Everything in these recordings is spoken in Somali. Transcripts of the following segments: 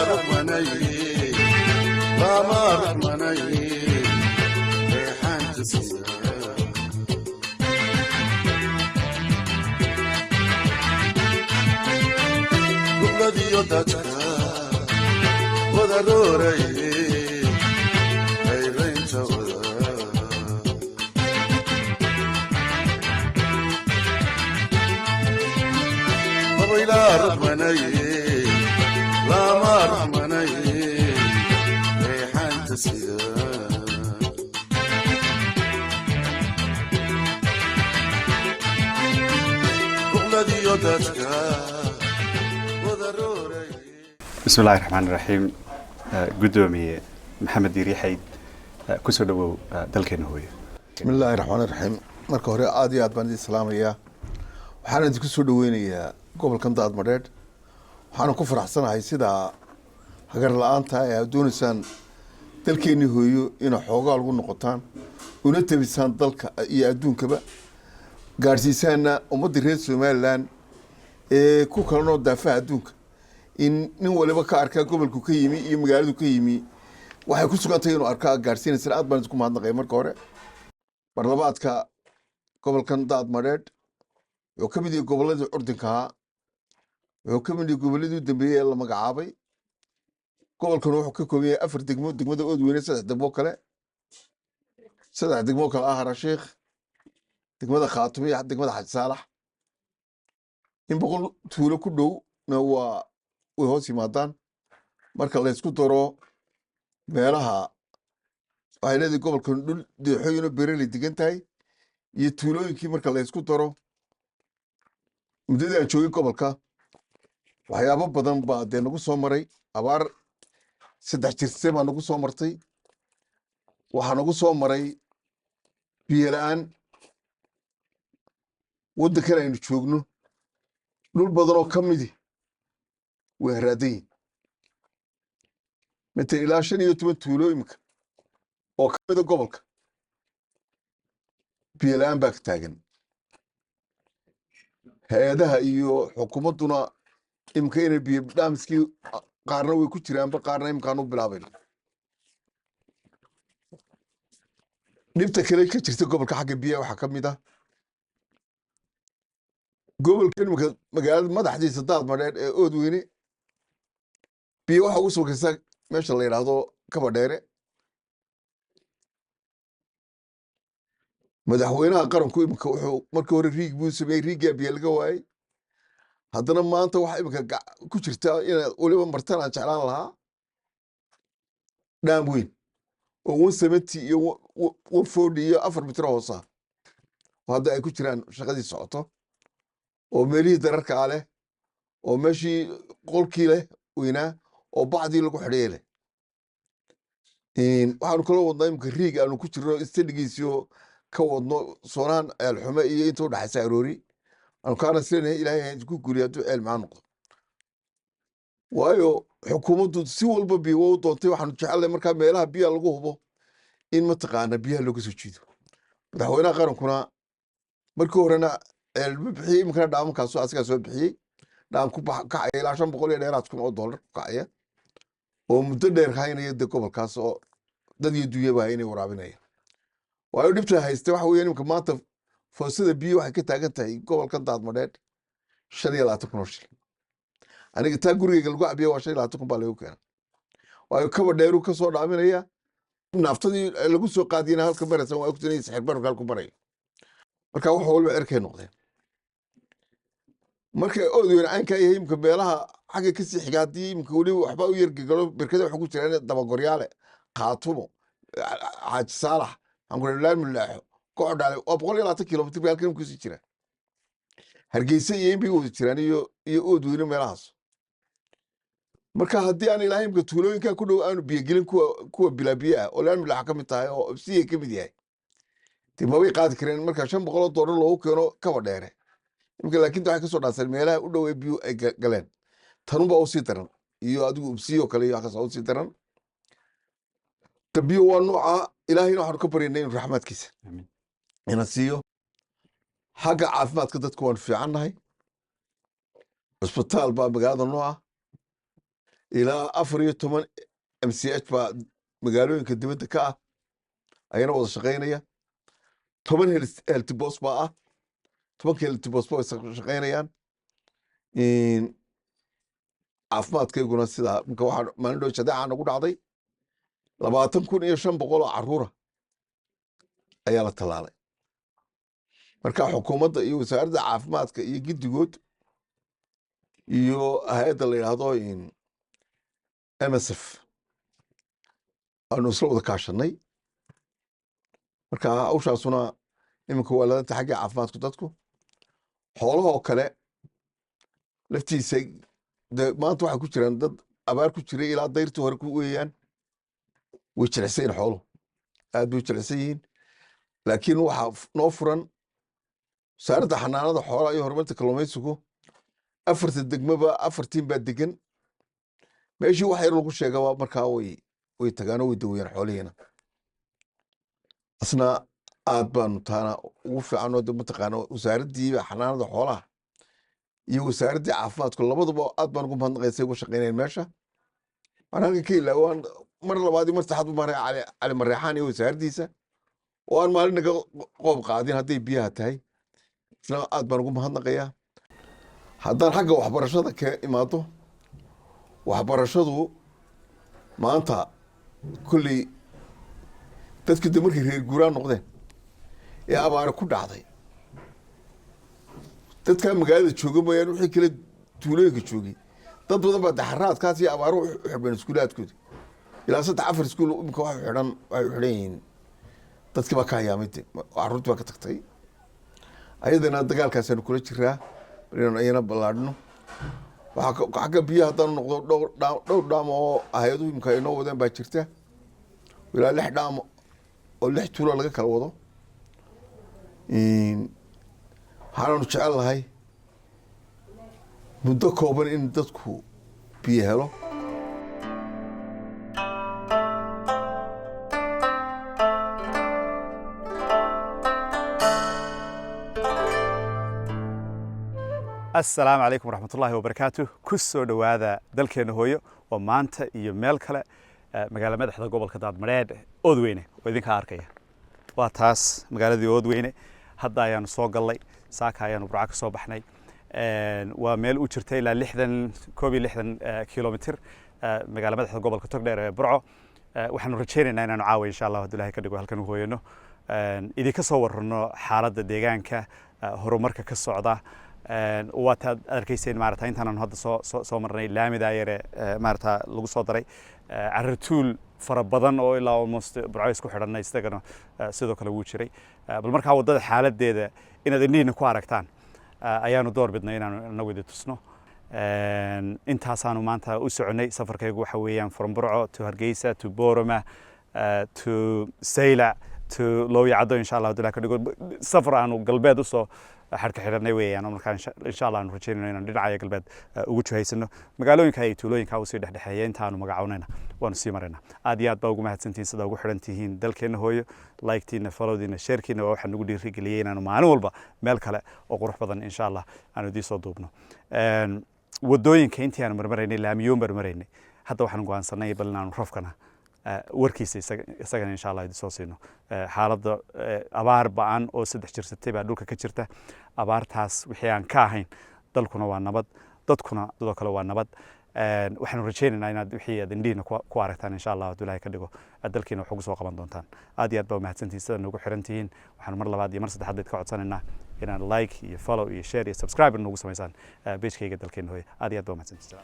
ركمني لما ركمني ريحان تسير قبل دي يدك وضروري غيرين تغير وإلى ركمني لما ركمني ريحان تسير قبل دي يدك وضروري. بسم الله الرحمن الرحيم. قدومي محمد ديري حيد كسر دو دلكن هوي. بسم الله الرحمن الرحيم. marka hore aad iyo aad baan idin salaamayaa waxaan idinku soo dhaweynayaa gobolkan Daadmareed waxaan ku faraxsanahay sida hagar la'aanta ay doonaysaan dalkeeni hooyo in xoogaa lagu noqotaan una tabisaan dalka iyo adduunkaba gaarsiisaana ummadda reer Soomaaliland ee ku kalano daafaha adduunka in nin waliba ka arkaa gobolku ka yimi iyo magaaladu ka yimi waxay ku sugantay inuu arkaa gaarsiinaysan aad baan isku mahadnaqay marka hore barlabaadka gobolkan Daadmareed oo ka mid ah gobolada Curdinka oo ka mid ah goboladii dambeeyay la magacaabay gobolkan wuxuu ka kooban yahay 4 degmo degmada Oodweyne 3 degmo kale 3 degmo kale ah Rasheekh degmada Khaatumi iyo degmada Xaj Saalax in boqol tuulo ku dhow waa way hoos yimaadaan marka la isku daro meelaha waxay leedahay gobolkan dhul deexooyin beeraley degan tahay iyo tuulooyinkii marka la isku daro muddada aan joogay gobolka waxyaabo badan baa dee nagu soo maray abaar 3 jirse baa nagu soo martay waxaa nagu soo maray biyo la'aan waddankan aynu joogno dhul badan oo ka midi way haraadayin mata ilaa 15 tuulo imika oo ka mid ah gobolka biyo la'aan baa ka taagan hay'adaha iyo xukuumadduna imika inay biyo dhaamiskii qaarna way ku jiraanba qaarna imkaan u bilaabayno dhibta kale ka jirta gobolka xagga biyaha waxaa ka mid ah gobolka imika magaalada madaxdiisa Daadmareed ee Oodweyne biyo waxa ugu sokaysa meesha la yiraahdo Kabadheere madaxweynaha qaranku imika wuxuu markii hore riig buu sameeyay riigga biyo laga waayay haddana maanta waxa imika ku jirta in waliba martaan aan jeclaan lahaa dhaam weyn oo 170 iyo 140 iyo 4 mitir hoos ah oo hadda ay ku jiraan shaqadii socoto oo meelihii dararka leh oo meeshii qolkii leh weynaa oo bacdii lagu xidhay leh waxaanu kala wadnaa imika riig aanu ku jirno istadhigiisiyo ka wadno soonaan eelxume iyo inta u dhaxaysa aroori aanu kaana silenahay ilaahay ku guuriyo hadduu ceel macaan noqdo waayo xukuumaddu si walba biyo u doontay waxaanu jecelnahay markaa meelaha biyaha lagu hubo in mataqaana biyaha looga soo jiido madaxweynaha qarankuna markii horena ceelma bixiyey imikana dhaamankaas asigaa soo bixiyey dhaam ku kacaya ilaa 500 iyo dheeraad kun oo dollar ku kacaya oo muddo dheer haynaya dee gobolkaas oo dad iyo dunyaba inay waraabinaya waayo dhibta haysta waxa weeyaan imika maanta foosada biyo waxay ka taagan tahay gobolka Daadmareed 25 kun oo shilin aniga taa gurigeyga lagu cabiyo waa 25 kun baa lagu keenay waayo Kabadheeru ka soo dhaaminaya naftadii lagu soo qaadiyay halka maraysan waa ogtahay sixir barka halku maray marka wax walba erkay noqdeen marka Oodweyne aan ka yahay imika meelaha xagga ka sii xigaadii imika wali waxba u yargagalo barkada waxa ku jiraan dabagoryaale Khaatumo Xaj Saalax aan ku leeyahay milaaxo kooxdaale oo 120 kilomitir halkan ku sii jira Hargeysa iyo inbii wada jiraan iyo Oodweyne meelahaas marka haddii aan ilaahay imika tuulooyinka ku dhow aanu biyo gelin kuwa bilaabiya oo laan milaax ka mid tahay oo FCA ka mid yahay tibabay qaadi kareen marka $500 loogu keeno Kabadheere imika laakiin waxay ka soo dhaasay meelaha u dhow ee biyo ay galeen tanunba u sii daran iyo adigu FCA kale iyo xaqa u sii daran tabiyo waa nooca ilaahayna waxaan ka baryaynaa in raxmadkiisa ina siiyo xagga caafimaadka dadku waan fiicannahay isbitaal baa magaalada nooca ilaa 14 MCH baa magaalooyinka dibadda ka ah ayana wada shaqaynaya 10 health post baa ah 10 health post baa shaqaynayaan caafimaadkayguna sidaa marka waxaa maalin dhow shadeeca nagu dhacday 20,500 oo caruura ayaa la tallaalay marka xukuumadda iyo wasaaradda caafimaadka iyo giddigood iyo hay-adda la yidhaahdo MSF aanu isla wada kaashanay marka hawshaasuna iminka waa ladanta xagga caafimaadku dadku xoolahoo kale laftiisa maanta waxay ku jiraan dad abaar ku jiray ilaa dayrtii hore ku weeyaan way jilicsan yihin xooluhu aad bay u jilicsan yihiin laakiin waxaa noo furan wasaaradda xanaanada xoolaha iyo horumarinta kalluumaysigu 4 degmaba 4 baa degan meeshii wax yar lagu sheegaba markaa way tagaan oo way daweeyaan xoolihiina asna aad baanu taana ugu fiican oo mataqaana wasaaraddiiba xanaanada xoolaha iyo wasaaraddii caafimaadku labaduba aad baan ugu mahadnaqaysay uga shaqaynayeen meesha waxaan halkan ka ilaawaan mar labaad iyo mar saddexaad maray cali mareexaan iyo wasaaraddiisa oo aan maalin naga qoob qaadin hadday biyaha tahay isna aad baan ugu mahadnaqayaa haddaan xagga waxbarashada ka imaado waxbarashadu maanta kolley dadkii de markay reer guuraan noqdeen ee abaare ku dhacday dadkaa magaalada jooga mooyaane wixii kale tuulooyinka joogay dad badan baa daxaraadkaas iyo abaaro u xidheen iskuulaadkooda ilaa 3-4 iskuul imika waxay xidhan yihiin dadkii baa ka hayaamay carruurtii baa ka tagtay ayadana dagaalkaasaanu kula jiraa inaan ayana ballaadhino xagga biyaha haddaanu noqdo dhowr dhaam oo hay-aduhu imika ay noo wadeen baa jirta ilaa 6 dhaam oo 6 tuulo laga kala wado waxaanaanu jecel lahay muddo kooban in dadku biyo helo asalaamu calaykum waraxmatullaahi wabarakaatu ku soo dhowaada dalkeenna hooyo oo maanta iyo meel kale magaala madaxda gobolka daadmareedh oodweyne oo idinkaa arkaya waa taas magaaladii oodweyne hadda ayaanu soo gallay saaka ayaanu burca ka soo baxnay waa meel u jirta ilaa 61 kilomitir magaala madaxda gobolka togdheer ee burco waxaanu rajaynaynaa inaanu caawa insha allah hadduu ilaahay ka dhigo halkan u hooyano idinka soo warrano xaaladda deegaanka horumarka ka socda waataad arkayseen maarata intaananu hadda soo marnay laamida yare maarata lagu soo daray carratuul fara badan oo ilaa almost burco isku xidhanay isagana sidoo kale wuu jiray bal markaa waddada xaaladdeeda inaad indhihiina ku aragtaan ayaanu door bidnay inaanu inagu idi tusno intaasaanu maanta u soconay safarkaygu waxa weeyaan from burco to hargeysa to boorama to saylac to looyacaddo insha allah hadduu ilahay ka dhigo safar aanu galbeed usoo xadhka xidhanay weeyaan oo markaa insha allah aanu rajaynayno inaan dhinacaya galbeed ugu jihaysano magaalooyinka iyo tuulooyinka usii dhexdhexeeya intaanu magacawnayna waanu sii maraynaa aad iyo aad baa ugu mahadsantihiin sida ugu xidhan tihiin dalkeenna hooyo like-tiina followdiina sharekiina waa waxaa nagu dhiirigeliyey inaanu maalin walba meel kale oo qurux badan insha allah aanu idiin soo duubno waddooyinka intii aanu marmaraynay laamiyoon marmaraynay hadda waxaan go'aansanay bal inaanu rafkana warkiisa isagana insha allah idin soo siino xaaladda abaar ba'an oo 3 jirsatay baa dhulka ka jirta abaartaas wixii aan ka ahayn dalkuna waa nabad dadkuna sidoo kale waa nabad waxaanu rajaynaynaa inaad wixii aad indhihiina ku aragtaan insha allah hadduu ilaahay ka dhigo aad dalkiina wax ugu soo qaban doontaan aad iyo aad baa umahadsantihiin sida noogu xiran tihiin waxaanu mar labaad iyo mar saddexaad bayd ka codsanaynaa inaad like iyo follow iyo share iyo subscribe noogu samaysaan pagekayga dalkeenna hooye aad iyo aad baa umahadsantihiin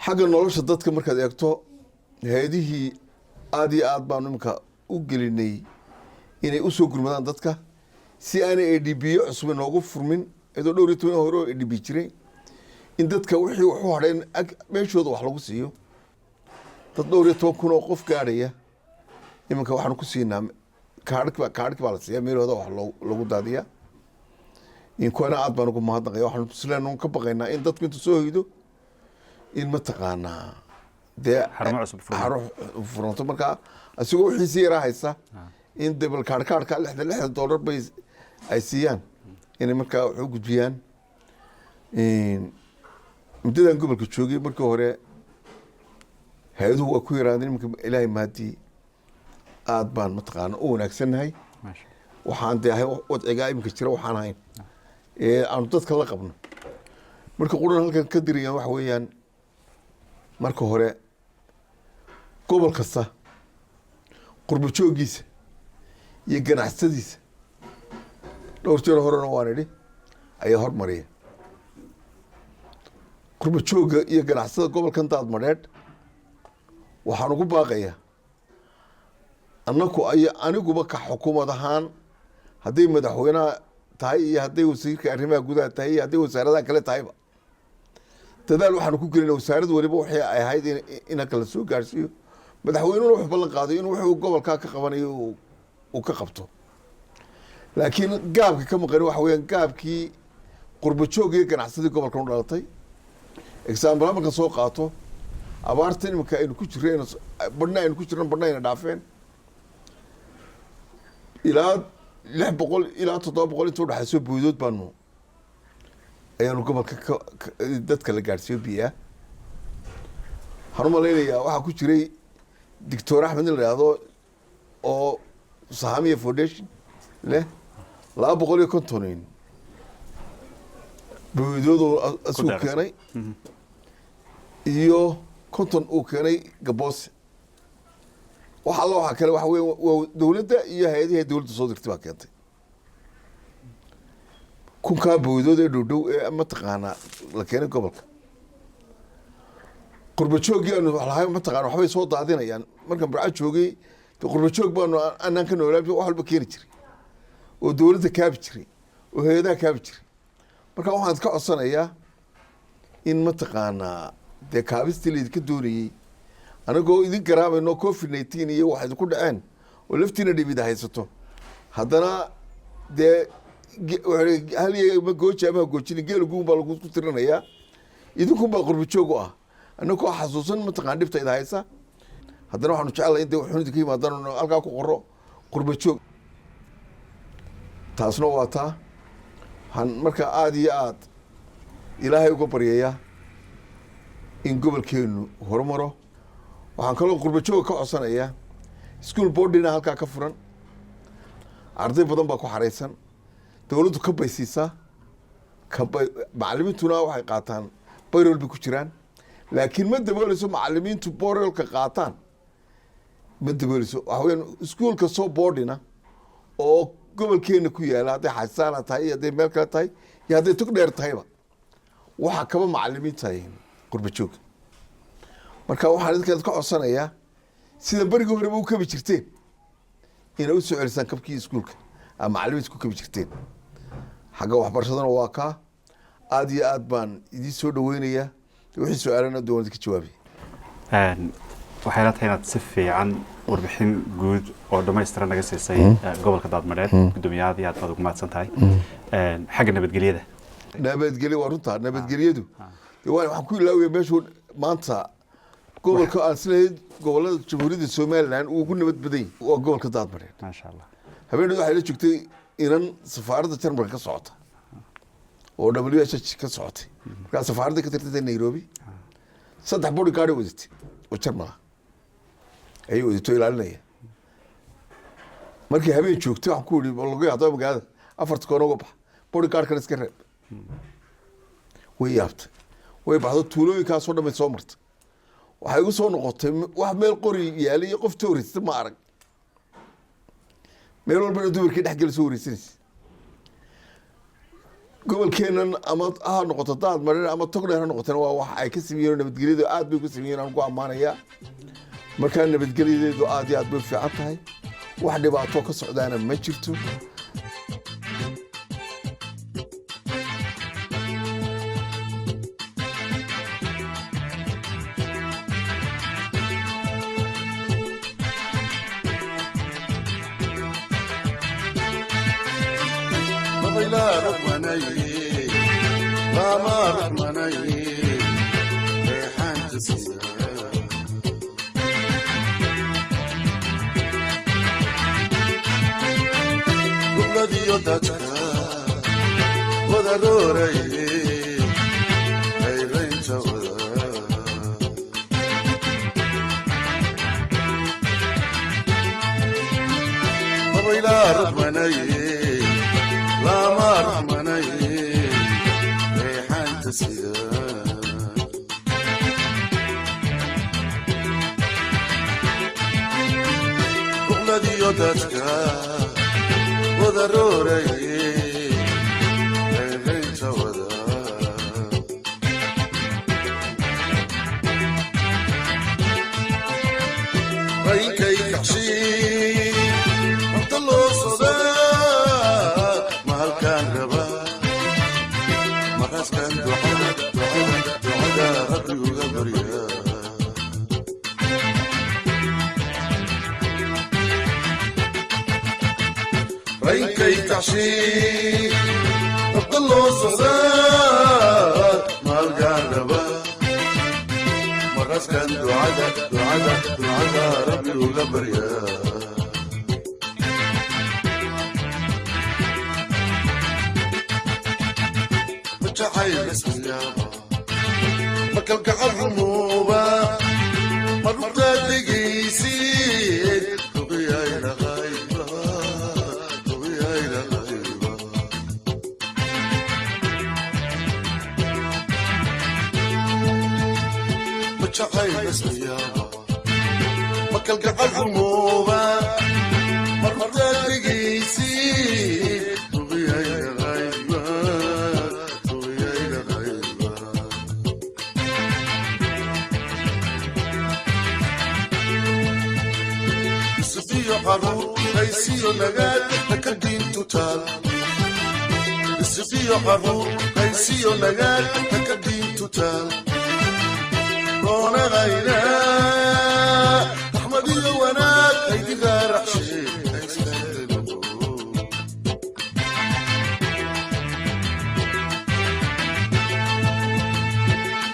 xagga nolosha dadka markaad eegto hay-adihii aad iyo aad baanu imika u gelinay inay u soo gurmadaan dadka si aanay ADB cusub noogu furmin iyadoo 12 hore oo ADB jiray in dadka wixii wax u hadheen meeshooda wax lagu siiyo dad 12 kun oo qof gaaraya iminka waxaan ku siinaa kaadhki baa la siiyaa meelooda wax lagu daadiyaa in kuwana aad baan ugu mahadnaqaya waxaan islaanu ka baqaynaa in dadku inta soo hoydo in mataqaanaa dee xaro furanto markaa asigoo wixiisi yaraa haysa in debal kaadhka $60 bay ay siiyaan inay markaa wax u gudbiyaan muddadan gobolka joogay markii hore hay-aduhu waa ku yaraadeen iminka ilaahay mahadii aad baan mataqaana u wanaagsannahay maasha waxaan dee ahay wadcigaa iminka jira waxaan ahayn aanu dadka la qabno marka quran halkan ka dirayaan waxa weeyaan marka hore gobol kasta qurbo joogiisa iyo ganacsadiisa dhowr jeer horena waan idhi ayaa hormariya qurbo jooga iyo ganacsada gobolkan Daadmareedh waxaan ugu baaqayaa aniguba ka xukuumad ahaan hadday madaxweynaha tahay iyo hadday wasiirka arrimaha gudaha tahay iyo hadday wasaaradaha kale tahayba dadaal waxaanu ku gelinaa wasaaradda waliba waxay ay ahayd in kala soo gaarsiiyo madaxweynuhuna wuxuu ballan qaaday inuu wuxuu gobolkaa ka qabanayo uu ka qabto laakiin gaabka ka maqan waxa weeyaan gaabkii qurbo joog iyo ganacsadii gobolkan u dhalatay example marka soo qaato abaarta iminka aynu ku jireen badhna aynu ku jireen badhna ayna dhaafeen ilaa 600 ilaa 700 intuu dhaxayso boodood baanu ayaanu gobolka dadka la gaarsiiyo biyaa waxaan u malaynayaa waxaa ku jiray doctor Axmed la yiraahdo oo Sahamiya Foundation leh 250 boodood asuu keenay iyo konton uu keenay Gaboose waxa kale waxa weeye dawladda iyo hay'adaha dawladda soo dirtay baa keentay kunka boodood ee dhow ee mataqaana la keenay gobolka qurbo joogii aanu waxlahay mataqaana waxbay soo daadinayaan markan barca joogay qurbo joog baanu aanan ka noolaa wax walba keeni jiray oo dawladda kaabi jiray oo hay'adaha kaabi jiray marka waxaan ka codsanayaa in mataqaana dee kaabistii laydinka doonayey anagoo idin garaabayno COVID-19 iyo wax idinku dhaceen oo laftiina dhibida haysato haddana dee gooji ama goojini geelguun baa lagu tirinayaa idinkun baa qurbo joog u ah anagoo xasuusan mataqaan dhibtayda haysa haddana waxaanu jecelahay in dee waxuun idinka yimaadaan halkaa ku qoro qurbo joog taasna waa taa waxaan marka aada iyo aad ilaahay uga baryayaa in gobolkeenu horumaro waxaan kaloo qurbo joog ka codsanayaa school boardina halkaa ka furan arday badan baa ku xareysan dawladdu ka baysiisaa macallimiintuna waxay qaataan bayrol bay ku jiraan laakiin ma dabooleyso macallimiintu bayrolka qaataan ma dabooleyso waxa weeyaan iskuulka soo boardina oo gobolkeena ku yaala hadday xasaana tahay iyo hadday meel kale tahay iyo hadday tog dheer tahayba waxa kaba macallimiinta qurbo joog marka waxaan idinka ka codsanayaa sida barigii horeba u kabi jirteen inay u soo celisaan kabkii iskuulka ama macallimiinta ku kabi jirteen xagga waxbarashadana waa kaa aad iyo aad baan idiin soo dhaweynayaa wixii su-aalana dowladda ka jawaabay waxay la tahay inaad si fiican warbixin guud oo dhammaystiran naga siisay gobolka Daadmareedh guddoomiyaha aad baad ugu mahadsan tahay xagga nabadgelyo waa runtaa nabadgelyadu waxaan ku ilaawaya meeshu maanta gobolka aan silahayd gobolada jamhuuriyadda Somaliland uu ugu nabad badan yahay waa gobolka Daadmareedh maasha Allah habeenadu waxay la joogtay inan safaaradda Jarmalka ka socota oo WHH ka socotay markaa safaaradda ka tirtay Nairobi 3 bodyguard wadatay oo Jarmal ay wadato ilaalinaya markii habeen joogtay waxaan ku yiri lagu yaado magaalada afarta koon uga bax bodyguard kan iska reeb way yaabtay way baxdo tuulooyinkaas oo dhamay soo martay waxay ugu soo noqotay wax meel qori yaali iyo qof tourist ma arag meel walba dumarkii dhex gal soo wareysanaysay gobolkeenan ama noqoto Daadmareedh ama Togdheer noqotana waa wax ay ka sameeyeen nabadgelyadu aad bay ku sameeyeen aan ku amaanaya marka nabadgelyadu aad iyo aad bay fiican tahay wax dhibaato ka socdaana ma jirto لا رحمني لا ما رحمني ريحان تسير الذي يدك وضروري غيرين جوا sida ruqnadiyo dadka wada rooraye reereynta wada raynkay kaxshii waqta loo sodaa mahalkaan raba maraskan ducada rabbi uga barya raynkay kaxshii waqta loo sodaa mahalkaan raba maraskan ducada rabbi uga barya جحيل اسم اليابا مكل قعد رموبا مرد لقيسين طبيعي إلى غايبة طبيعي إلى غايبة جحيل اسم اليابا مكل قعد رموبا مرد لقيسين طبيعي إلى غايبة حروب قيسي ونقال تكدين توتال السفية حروب قيسي ونقال تكدين توتال رونا غينا أحمدي وناك هيدي غير حشي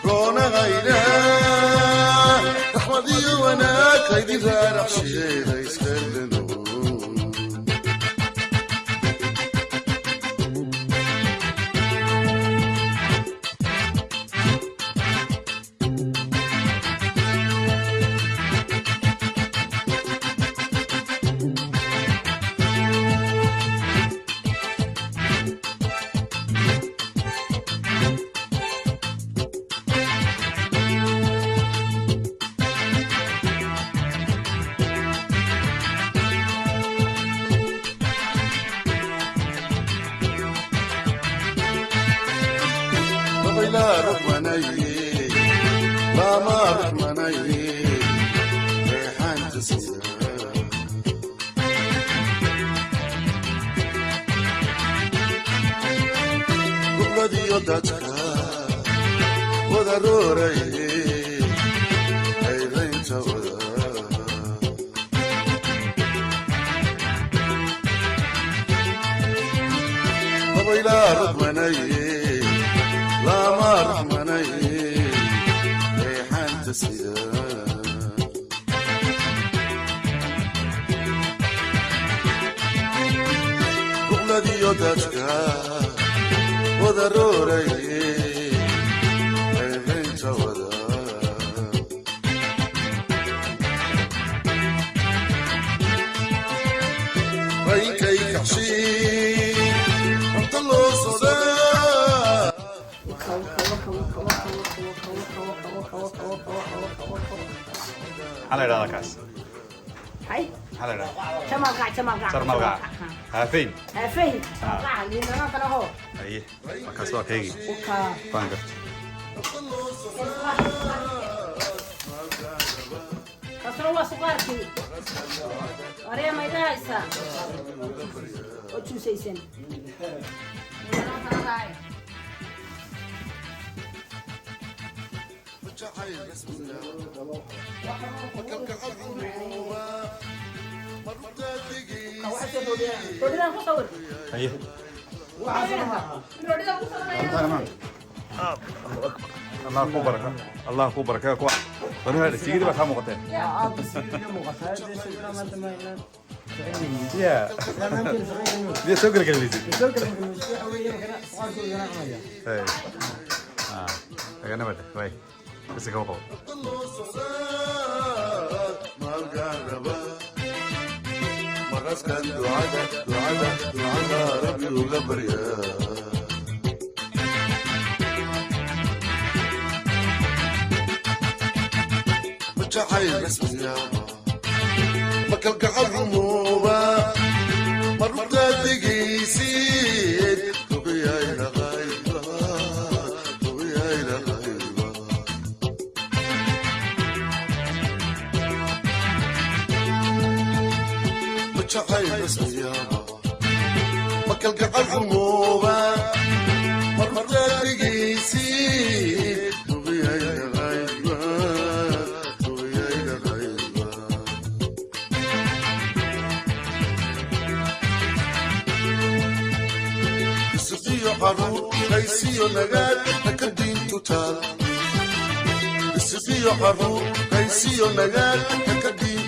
رونا غينا أحمدي وناك هيدي غير حشي لا رحمني لا ما رحمني ريحان تسير والذي يدتك وضروري أيضاً تولى لا رحمني لا ما رحمني ريحان تسير والذي يدتك وضروري أيضاً تولى ريكي كحشي أنت اللي صدى حلا لا كاس هاي حلا لا شمال سرمالقع فين فين قاع اللي انا ترى هو اي كاس waa keegi وكا baan كسروا سقارتي وريا ما يدايسا وتشو سيسن اي الله ku baraka Allah ku baraka ku bari sigidi ba ka muuqateen ya dia soo galgalaysid hey agana bada way bisi ka qabo مرسكن دعاء ربي وغبر يا وجعي رسمي يابا مكل قعد رموبة مربطة دقيسيد وياي لغايبة وياي لغايبة وجعي رسمي يابا مكل قعد رموبة مربطة دقيسيد وياي لغايبة وياي لغايبة سفيو حرور قيسيو نغاد تكدين توتال سفيو حرور قيسيو نغاد تكدين